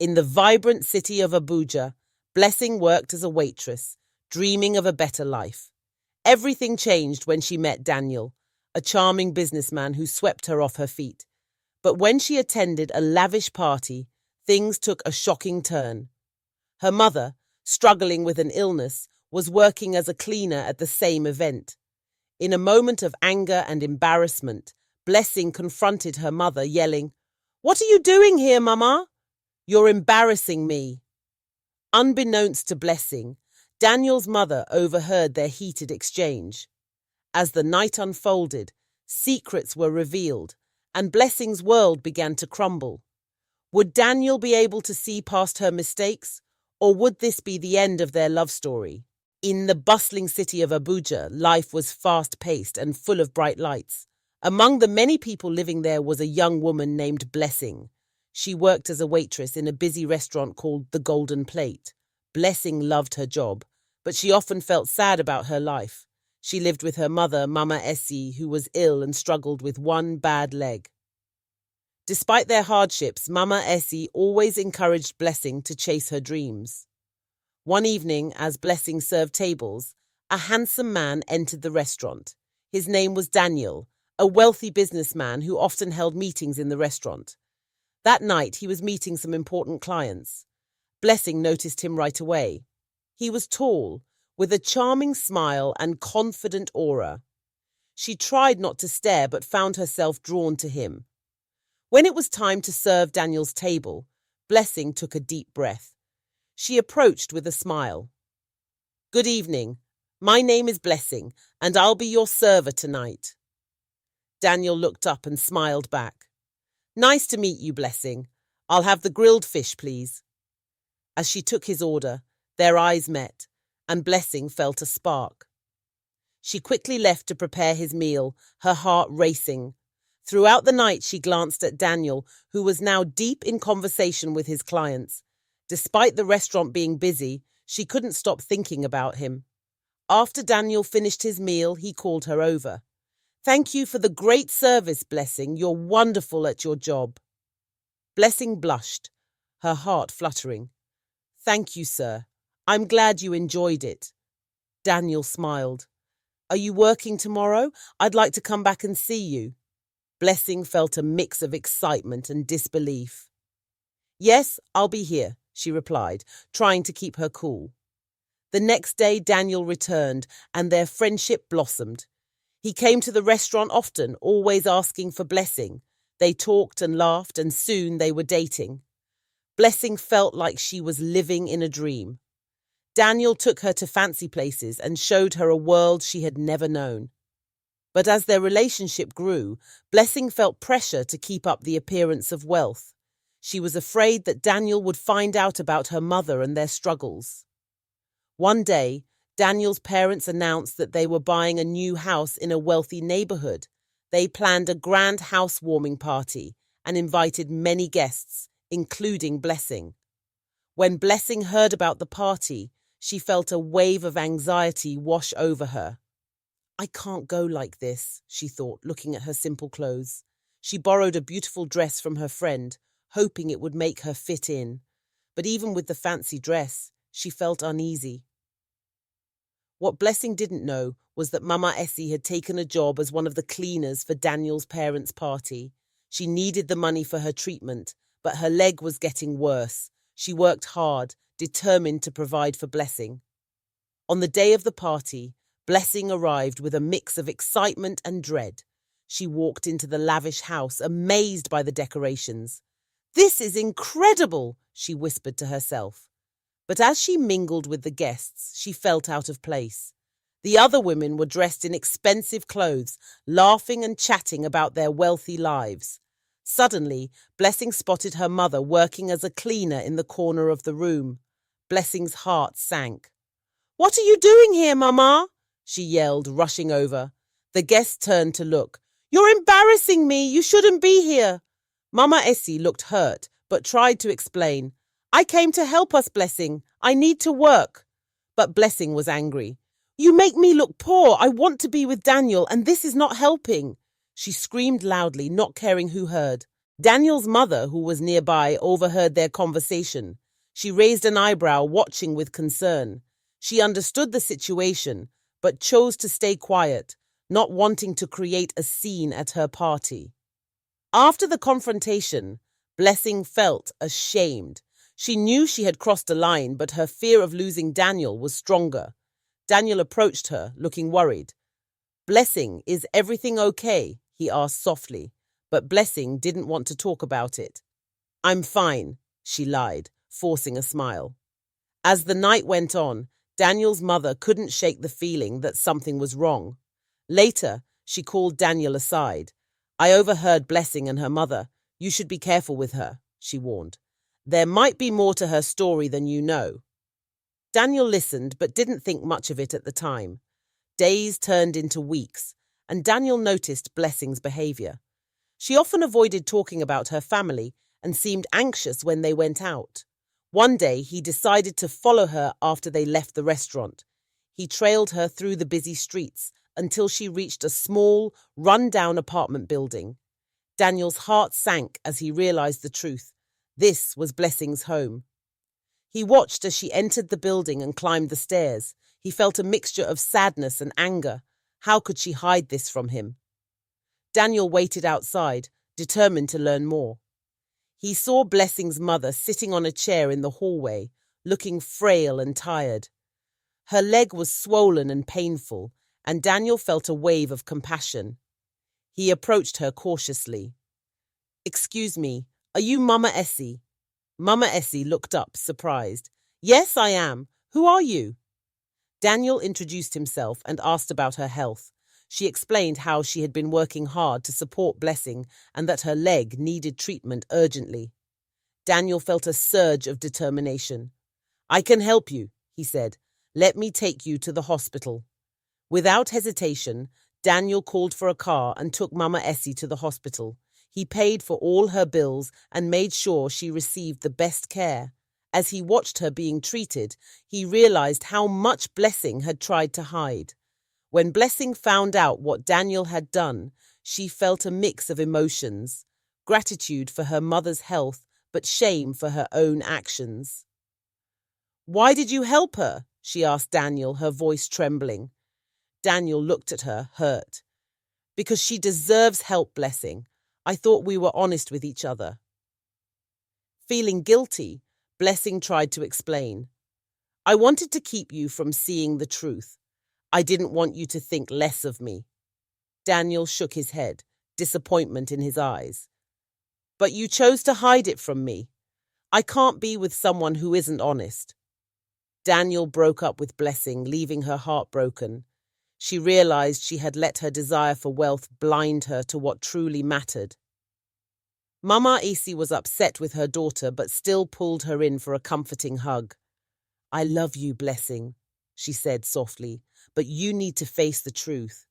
In the vibrant city of Abuja, Blessing worked as a waitress, dreaming of a better life. Everything changed when she met Daniel, a charming businessman who swept her off her feet. But when she attended a lavish party, things took a shocking turn. Her mother, struggling with an illness, was working as a cleaner at the same event. In a moment of anger and embarrassment, Blessing confronted her mother, yelling, "What are you doing here, Mama? You're embarrassing me." Unbeknownst to Blessing, Daniel's mother overheard their heated exchange. As the night unfolded, secrets were revealed, and Blessing's world began to crumble. Would Daniel be able to see past her mistakes, or would this be the end of their love story? In the bustling city of Abuja, life was fast-paced and full of bright lights. Among the many people living there was a young woman named Blessing. She worked as a waitress in a busy restaurant called The Golden Plate. Blessing loved her job, but she often felt sad about her life. She lived with her mother, Mama Esi, who was ill and struggled with one bad leg. Despite their hardships, Mama Esi always encouraged Blessing to chase her dreams. One evening, as Blessing served tables, a handsome man entered the restaurant. His name was Daniel, a wealthy businessman who often held meetings in the restaurant. That night, he was meeting some important clients. Blessing noticed him right away. He was tall, with a charming smile and confident aura. She tried not to stare but found herself drawn to him. When it was time to serve Daniel's table, Blessing took a deep breath. She approached with a smile. "Good evening. My name is Blessing, and I'll be your server tonight." Daniel looked up and smiled back. "Nice to meet you, Blessing. I'll have the grilled fish, please." As she took his order, their eyes met, and Blessing felt a spark. She quickly left to prepare his meal, her heart racing. Throughout the night, she glanced at Daniel, who was now deep in conversation with his clients. Despite the restaurant being busy, she couldn't stop thinking about him. After Daniel finished his meal, he called her over. "Thank you for the great service, Blessing. You're wonderful at your job." Blessing blushed, her heart fluttering. "Thank you, sir. I'm glad you enjoyed it." Daniel smiled. "Are you working tomorrow? I'd like to come back and see you." Blessing felt a mix of excitement and disbelief. "Yes, I'll be here," she replied, trying to keep her cool. The next day, Daniel returned, and their friendship blossomed. He came to the restaurant often, always asking for Blessing. They talked and laughed, and soon they were dating. Blessing felt like she was living in a dream. Daniel took her to fancy places and showed her a world she had never known. But as their relationship grew, Blessing felt pressure to keep up the appearance of wealth. She was afraid that Daniel would find out about her mother and their struggles. One day, Daniel's parents announced that they were buying a new house in a wealthy neighborhood. They planned a grand housewarming party and invited many guests, including Blessing. When Blessing heard about the party, she felt a wave of anxiety wash over her. "I can't go like this," she thought, looking at her simple clothes. She borrowed a beautiful dress from her friend, hoping it would make her fit in. But even with the fancy dress, she felt uneasy. What Blessing didn't know was that Mama Esi had taken a job as one of the cleaners for Daniel's parents' party. She needed the money for her treatment, but her leg was getting worse. She worked hard, determined to provide for Blessing. On the day of the party, Blessing arrived with a mix of excitement and dread. She walked into the lavish house, amazed by the decorations. "This is incredible," she whispered to herself. But as she mingled with the guests, she felt out of place. The other women were dressed in expensive clothes, laughing and chatting about their wealthy lives. Suddenly, Blessing spotted her mother working as a cleaner in the corner of the room. Blessing's heart sank. "What are you doing here, Mama?" she yelled, rushing over. The guests turned to look. "You're embarrassing me. You shouldn't be here." Mama Esi looked hurt, but tried to explain. "I came to help us, Blessing. I need to work." But Blessing was angry. "You make me look poor. I want to be with Daniel, and this is not helping." She screamed loudly, not caring who heard. Daniel's mother, who was nearby, overheard their conversation. She raised an eyebrow, watching with concern. She understood the situation, but chose to stay quiet, not wanting to create a scene at her party. After the confrontation, Blessing felt ashamed. She knew she had crossed a line, but her fear of losing Daniel was stronger. Daniel approached her, looking worried. "Blessing, is everything okay?" he asked softly, but Blessing didn't want to talk about it. "I'm fine," she lied, forcing a smile. As the night went on, Daniel's mother couldn't shake the feeling that something was wrong. Later, she called Daniel aside. "I overheard Blessing and her mother. You should be careful with her," she warned. "There might be more to her story than you know." Daniel listened but didn't think much of it at the time. Days turned into weeks, and Daniel noticed Blessing's behavior. She often avoided talking about her family and seemed anxious when they went out. One day, he decided to follow her after they left the restaurant. He trailed her through the busy streets until she reached a small, run-down apartment building. Daniel's heart sank as he realized the truth. This was Blessing's home. He watched as she entered the building and climbed the stairs. He felt a mixture of sadness and anger. How could she hide this from him? Daniel waited outside, determined to learn more. He saw Blessing's mother sitting on a chair in the hallway, looking frail and tired. Her leg was swollen and painful, and Daniel felt a wave of compassion. He approached her cautiously. "Excuse me, are you Mama Esi?" Mama Esi looked up, surprised. "Yes, I am. Who are you?" Daniel introduced himself and asked about her health. She explained how she had been working hard to support Blessing and that her leg needed treatment urgently. Daniel felt a surge of determination. "I can help you," he said. "Let me take you to the hospital." Without hesitation, Daniel called for a car and took Mama Esi to the hospital. He paid for all her bills and made sure she received the best care. As he watched her being treated, he realized how much Blessing had tried to hide. When Blessing found out what Daniel had done, she felt a mix of emotions: gratitude for her mother's health, but shame for her own actions. "Why did you help her?" she asked Daniel, her voice trembling. Daniel looked at her, hurt. "Because she deserves help, Blessing. I thought we were honest with each other." Feeling guilty, Blessing tried to explain. "I wanted to keep you from seeing the truth. I didn't want you to think less of me." Daniel shook his head, disappointment in his eyes. "But you chose to hide it from me. I can't be with someone who isn't honest." Daniel broke up with Blessing, leaving her heartbroken. She realized she had let her desire for wealth blind her to what truly mattered. Mama Esi was upset with her daughter, but still pulled her in for a comforting hug. "I love you, Blessing," she said softly, "but you need to face the truth.